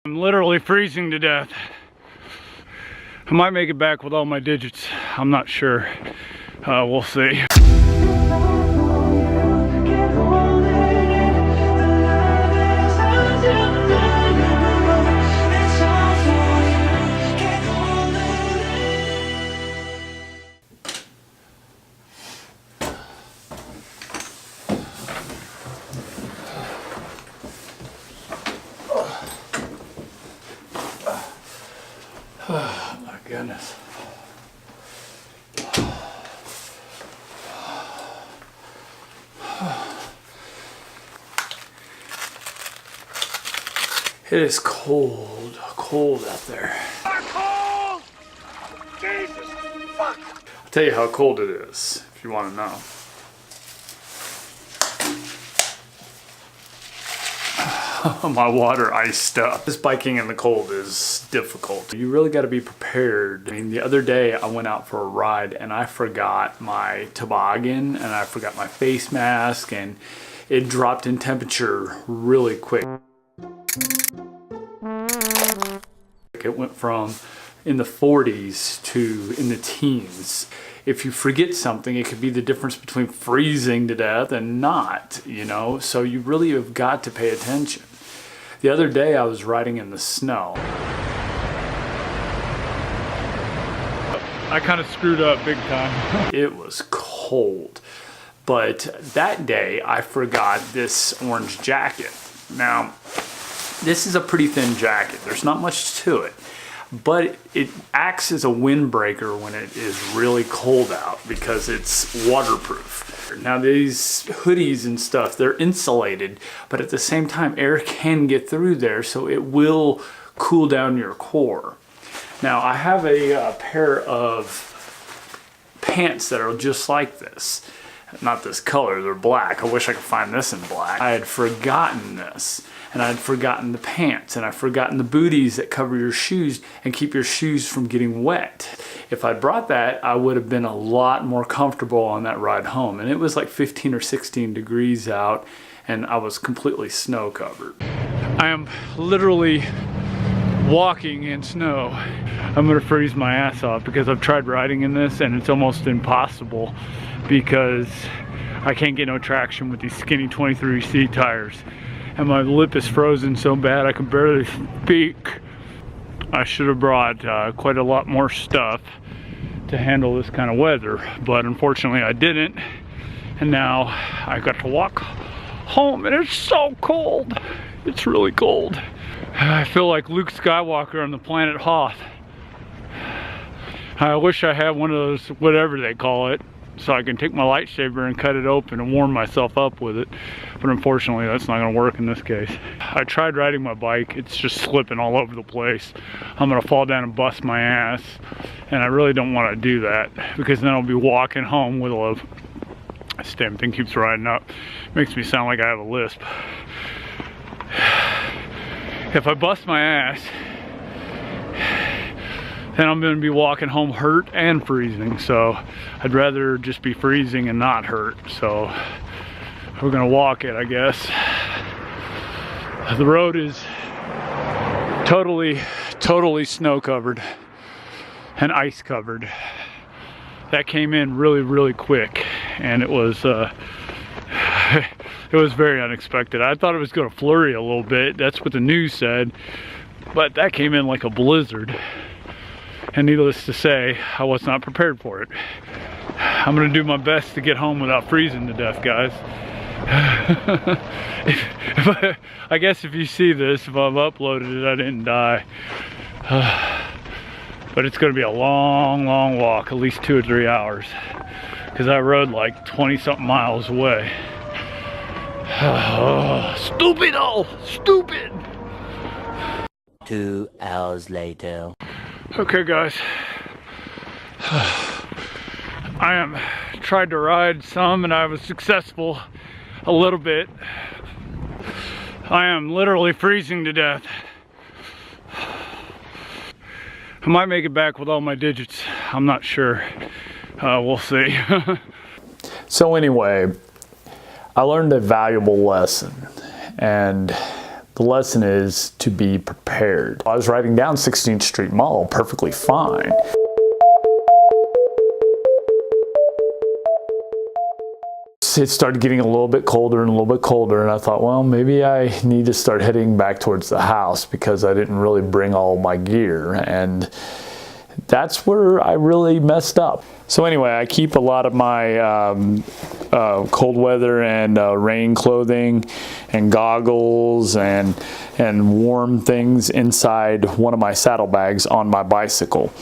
I'm literally freezing to death. I might make it back with all my digits. I'm not sure. We'll see. Oh my goodness. It is cold out there. Cold! Jesus, fuck! I'll tell you how cold it is, if you want to know. My water iced up. This biking in the cold is difficult. You really got to be prepared. I mean, the other day I went out for a ride and I forgot my toboggan and I forgot my face mask, and it dropped in temperature really quick. It went from in the 40s to in the teens. If you forget something, it could be the difference between freezing to death and not, you know? So you really have got to pay attention. The other day I was riding in the snow. I kind of screwed up big time. It was cold. But that day I forgot this orange jacket. Now, this is a pretty thin jacket. There's not much to it. But it acts as a windbreaker when it is really cold out because it's waterproof. Now these hoodies and stuff, they're insulated, but at the same time air can get through there, so it will cool down your core. Now I have a pair of pants that are just like this. Not this color, they're black. I wish I could find this in black. I had forgotten this. And I'd forgotten the pants, and I'd forgotten the booties that cover your shoes and keep your shoes from getting wet. If I'd brought that, I would have been a lot more comfortable on that ride home. And it was like 15 or 16 degrees out, and I was completely snow covered. I am literally walking in snow. I'm gonna freeze my ass off because I've tried riding in this and it's almost impossible because I can't get no traction with these skinny 23C tires. And my lip is frozen so bad I can barely speak. I should have brought quite a lot more stuff to handle this kind of weather, but unfortunately I didn't. And now I got to walk home and it's so cold. It's really cold. I feel like Luke Skywalker on the planet Hoth. I wish I had one of those, whatever they call it, so I can take my lightsaber and cut it open and warm myself up with it. But unfortunately, that's not gonna work in this case. I tried riding my bike, it's just slipping all over the place. I'm gonna fall down and bust my ass. And I really don't wanna do that because then I'll be walking home with a this damn thing keeps riding up. Makes me sound like I have a lisp. If I bust my ass, then I'm gonna be walking home hurt and freezing. So I'd rather just be freezing and not hurt. So we're gonna walk it, I guess. The road is totally snow covered and ice covered. That came in really quick, and it was it was very unexpected. I thought it was gonna flurry a little bit. That's what the news said, but that came in like a blizzard. And needless to say, I was not prepared for it. I'm gonna do my best to get home without freezing to death, guys. I guess if you see this, if I've uploaded it, I didn't die. But it's gonna be a long walk, at least 2 or 3 hours. Because I rode like 20 something miles away. Stupid! Stupid! 2 hours later. Okay guys, I tried to ride some and I was successful a little bit. I am literally freezing to death. I might make it back with all my digits, I'm not sure. We'll see. So anyway, I learned a valuable lesson, and The lesson is to be prepared. I was riding down 16th Street Mall perfectly fine. It started getting a little bit colder and a little bit colder, and I thought, well, maybe I need to start heading back towards the house because I didn't really bring all my gear, and that's where I really messed up. So anyway, I keep a lot of my cold weather and rain clothing and goggles and warm things inside one of my saddlebags on my bicycle.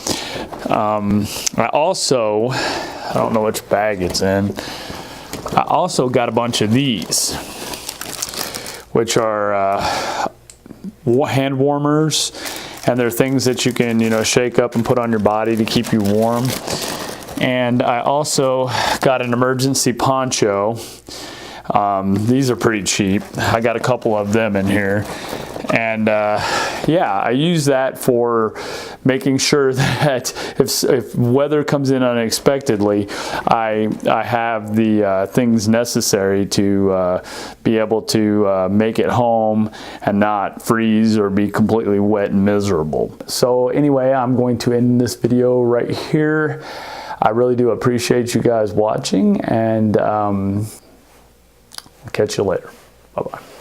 I also, I don't know which bag it's in, I also got a bunch of these, which are hand warmers, and they're things that you can, you know, shake up and put on your body to keep you warm. And I also got an emergency poncho. These are pretty cheap. I got a couple of them in here. And yeah, I use that for making sure that if weather comes in unexpectedly, I have the things necessary to be able to make it home and not freeze or be completely wet and miserable. So anyway, I'm going to end this video right here. I really do appreciate you guys watching, and I'll catch you later. Bye-bye.